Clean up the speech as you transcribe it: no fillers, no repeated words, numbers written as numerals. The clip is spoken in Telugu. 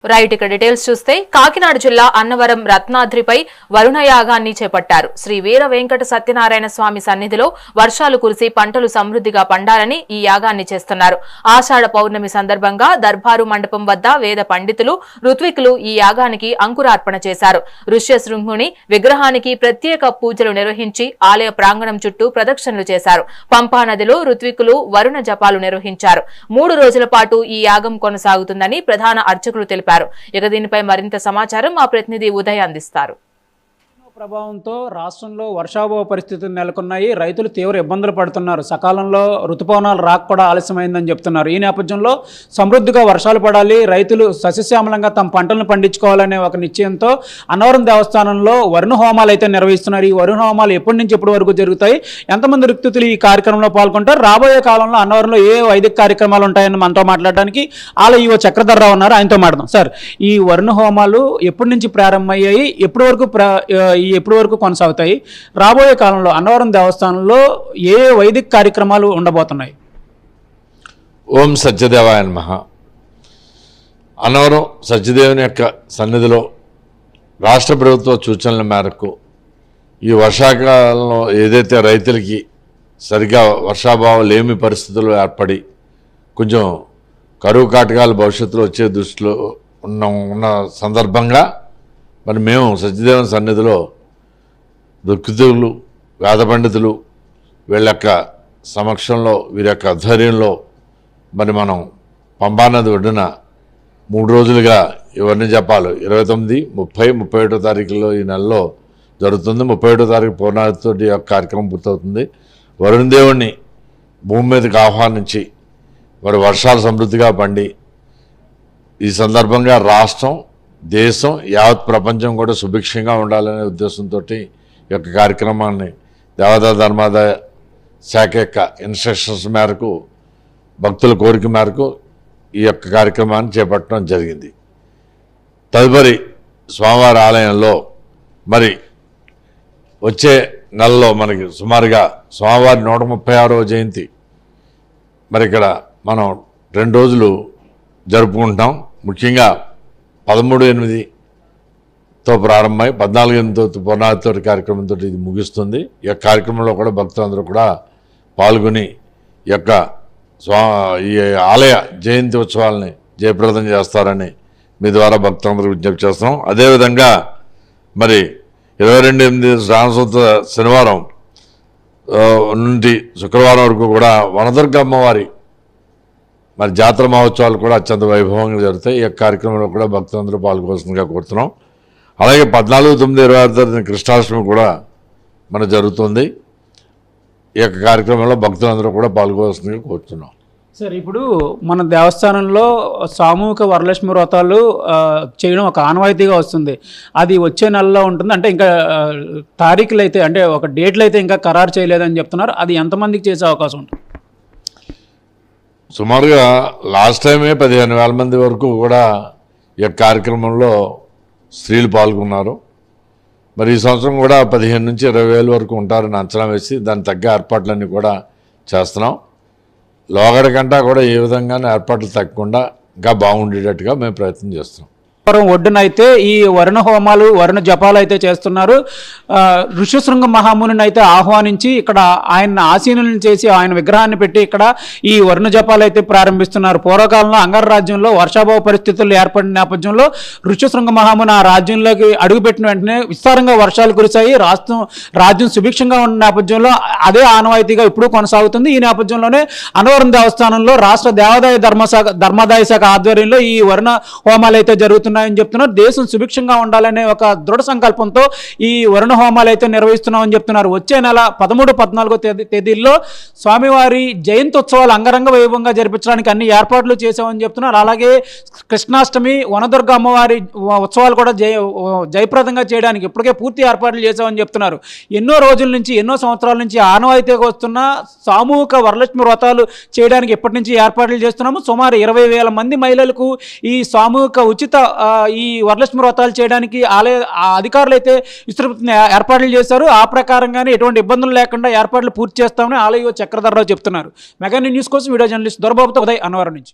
రైట్ ఇక డీటెయిల్స్ చూస్తే కాకినాడ జిల్లా అన్నవరం రత్నాద్రిపై వరుణ యాగాన్ని చేపట్టారు. శ్రీ వీర వెంకట సత్యనారాయణ స్వామి సన్నిధిలో వర్షాలు కురిసి పంటలు సమృద్ధిగా పండాలని ఈ యాగాన్ని చేస్తున్నారు. ఆషాఢ పౌర్ణమి సందర్భంగా దర్బారు మండపం వద్ద వేద పండితులు ఋత్వికులు ఈ యాగానికి అంకురార్పణ చేశారు. ఋష్యశృంగుని విగ్రహానికి ప్రత్యేక పూజలు నిర్వహించి ఆలయ ప్రాంగణం చుట్టూ ప్రదక్షిణలు చేశారు. పంపా నదిలో ఋత్వికులు వరుణ జపాలు నిర్వహించారు. 3 రోజుల పాటు ఈ యాగం కొనసాగుతుందని ప్రధాన అర్చకులు తెలిపారు. ఇక దీనిపై మరింత సమాచారం మా ప్రతినిధి ఉదయ్ అందిస్తారు. ప్రభావంతో రాష్ట్రంలో వర్షాభావ పరిస్థితులు నెలకొన్నాయి. రైతులు తీవ్ర ఇబ్బందులు పడుతున్నారు. సకాలంలో ఋతుపవనాలు రాక కూడా ఆలస్యమైందని చెప్తున్నారు. ఈ నేపథ్యంలో సమృద్ధిగా వర్షాలు పడాలి, రైతులు సస్యశ్యామలంగా తమ పంటలను పండించుకోవాలనే ఒక నిశ్చయంతో అన్నవరం దేవస్థానంలో వరుణ హోమాలు అయితే నిర్వహిస్తున్నారు. ఈ వరుణ హోమాలు ఎప్పటి నుంచి ఎప్పటి వరకు జరుగుతాయి, ఎంతమంది ఋతుతులు ఈ కార్యక్రమంలో పాల్గొంటారు, రాబోయే కాలంలో అన్నవరంలో ఏ వైదిక కార్యక్రమాలు ఉంటాయని మనతో మాట్లాడడానికి ఆలయ ఈవో చక్రధర్రావు ఉన్నారు. ఆయనతో మాట్లాడదాం. సార్, ఈ వరుణ హోమాలు ఎప్పటి నుంచి ప్రారంభమయ్యాయి, ఎప్పటి వరకు కొనసాగుతాయి, రాబోయే కాలంలో అన్నవరం దేవస్థానంలో ఏ వైదిక కార్యక్రమాలు ఉండబోతున్నాయి? ఓం సత్యదేవాయ నమః. అన్నవరం సత్యదేవుని యొక్క సన్నిధిలో రాష్ట్ర ప్రభుత్వ సూచనల మేరకు ఈ వర్షాకాలంలో ఏదైతే రైతులకి సరిగా వర్షాభావం లేమి పరిస్థితులు ఏర్పడి కొంచెం కరువు కాటకాలు భవిష్యత్తులో వచ్చే దృష్టిలో ఉన్న సందర్భంగా మరి మేము సత్యదేవుని సన్నిధిలో ఋత్వికులు, వేద పండితులు వీళ్ళ యొక్క సమక్షంలో, వీరి యొక్క ఆధ్వర్యంలో మరి మనం పంపానది ఒడ్డున 3 రోజులుగా ఇవన్నీ జపాలు 29, 30, 31 తారీఖుల్లో ఈ నెలలో జరుగుతుంది. 31 తారీఖు పూర్ణాహుతితో ఈ యొక్క కార్యక్రమం పూర్తవుతుంది. వరుణదేవుణ్ణి భూమి మీదకి ఆహ్వానించి మరి వర్షాలు సమృద్ధిగా పండి ఈ సందర్భంగా రాష్ట్రం, దేశం, యావత్ ప్రపంచం కూడా సుభిక్షంగా ఉండాలనే ఉద్దేశంతో ఈ యొక్క కార్యక్రమాన్ని దేవాదాయ ధర్మాదాయ శాఖ యొక్క ఇన్స్ట్రక్షన్స్ మేరకు, భక్తుల కోరిక మేరకు ఈ యొక్క కార్యక్రమాన్ని చేపట్టడం జరిగింది. తదుపరి స్వామివారి ఆలయంలో మరి వచ్చే నెలలో మనకి సుమారుగా స్వామివారి 136వ జయంతి మరి ఇక్కడ మనం 2 రోజులు జరుపుకుంటాం. ముఖ్యంగా 13/8తో ప్రారంభమై 14/8తో పూర్ణాహుతితో కార్యక్రమంతో ఇది ముగుస్తుంది. ఈ యొక్క కార్యక్రమంలో కూడా భక్తులందరూ కూడా పాల్గొని ఈ యొక్క ఈ ఆలయ జయంతి ఉత్సవాలని జయప్రదం చేస్తారని మీ ద్వారా భక్తులందరూ విజ్ఞప్తి చేస్తున్నాం. అదేవిధంగా మరి 22/8 శ్రావణ శనివారం నుండి శుక్రవారం వరకు కూడా వనదుర్గ అమ్మవారి మరి జాతర మహోత్సవాలు కూడా అత్యంత వైభవంగా జరుగుతాయి. ఈ కార్యక్రమంలో కూడా భక్తులందరూ పాల్గొవలసిందిగా కోరుతున్నాం. అలాగే 14/9/26 కృష్ణాష్టమి కూడా మన జరుగుతుంది. ఈ యొక్క కార్యక్రమంలో భక్తులందరూ కూడా పాల్గొవలసిందిగా కోరుతున్నాం. సార్, ఇప్పుడు మన దేవస్థానంలో సామూహిక వరలక్ష్మి వ్రతాలు చేయడం ఒక ఆనవాయితీగా వస్తుంది. అది వచ్చే నెలలో ఉంటుంది. అంటే ఇంకా తారీఖులు అయితే, అంటే ఒక డేట్లు అయితే ఇంకా ఖరారు చేయలేదని చెప్తున్నారు. అది ఎంతమందికి చేసే అవకాశం ఉంటుంది? సుమారుగా లాస్ట్ టైమే 15,000 మంది వరకు కూడా ఈ కార్యక్రమంలో స్త్రీలు పాల్గొన్నారు. మరి ఈ సంవత్సరం కూడా 15,000 నుంచి 20,000 వరకు ఉంటారని అంచనా వేసి దానికి తగ్గ ఏర్పాట్లన్నీ కూడా చేస్తున్నాం. లోగడ కంటా కూడా ఏ విధంగానే ఏర్పాట్లు తగ్గకుండా ఇంకా బాగుండేటట్టుగా మేము ప్రయత్నం చేస్తున్నాం. ఒడ్డున అయితే ఈ వరుణ హోమాలు, వరుణ జపాలు అయితే చేస్తున్నారు. ఋష్యశృంగ మహాముని అయితే ఆహ్వానించి ఇక్కడ ఆయన ఆసీనులను చేసి ఆయన విగ్రహాన్ని పెట్టి ఇక్కడ ఈ వరుణ జపాలు అయితే ప్రారంభిస్తున్నారు. పూర్వకాలంలో అంగార రాజ్యంలో వర్షాభావ పరిస్థితులు ఏర్పడిన నేపథ్యంలో ఋష్యశృంగ మహాముని ఆ రాజ్యంలోకి అడుగుపెట్టిన వెంటనే విస్తారంగా వర్షాలు కురిశాయి. రాజ్యం సుభిక్షంగా ఉన్న నేపథ్యంలో అదే ఆనవాయితీగా ఇప్పుడు కొనసాగుతుంది. ఈ నేపథ్యంలోనే అన్నవరం దేవస్థానంలో రాష్ట్ర దేవాదాయ ధర్మాదాయ శాఖ ఆధ్వర్యంలో ఈ వరుణ హోమాలు అయితే జరుగుతున్నాయని చెప్తున్నారు. దేశం సుభిక్షంగా ఉండాలనే ఒక దృఢ సంకల్పంతో ఈ వరుణ హోమాలు అయితే నిర్వహిస్తున్నామని చెప్తున్నారు. వచ్చే నెల 13, 14 తేదీల్లో స్వామివారి జయంతి ఉత్సవాలు అంగరంగ వైభవంగా జరిపించడానికి అన్ని ఏర్పాట్లు చేశామని చెప్తున్నారు. అలాగే కృష్ణాష్టమి, వనదుర్గ అమ్మవారి ఉత్సవాలు కూడా జయప్రదంగా చేయడానికి ఇప్పటికే పూర్తి ఏర్పాట్లు చేశామని చెప్తున్నారు. ఎన్నో రోజుల నుంచి, ఎన్నో సంవత్సరాల నుంచి ఆనవాయితీగా వస్తున్న సామూహిక వరలక్ష్మి వ్రతాలు చేయడానికి ఇప్పటి నుంచి ఏర్పాట్లు చేస్తున్నాము. సుమారు 20,000 మంది మహిళలకు ఈ సామూహిక ఉచిత ఈ వరలక్ష్మి వ్రతాలు చేయడానికి ఆలయ అధికారులు అయితే విస్తృత ఏర్పాట్లు చేశారు. ఆ ప్రకారంగానే ఎటువంటి ఇబ్బందులు లేకుండా ఏర్పాట్లు పూర్తి చేస్తామని ఆలయ చక్రధర్రావు చెప్తున్నారు. మెగా న్యూస్ కోసం వీడియో జర్నలిస్ట్ దొరబాబుతో ఉదయ్, అన్నవరం నుంచి.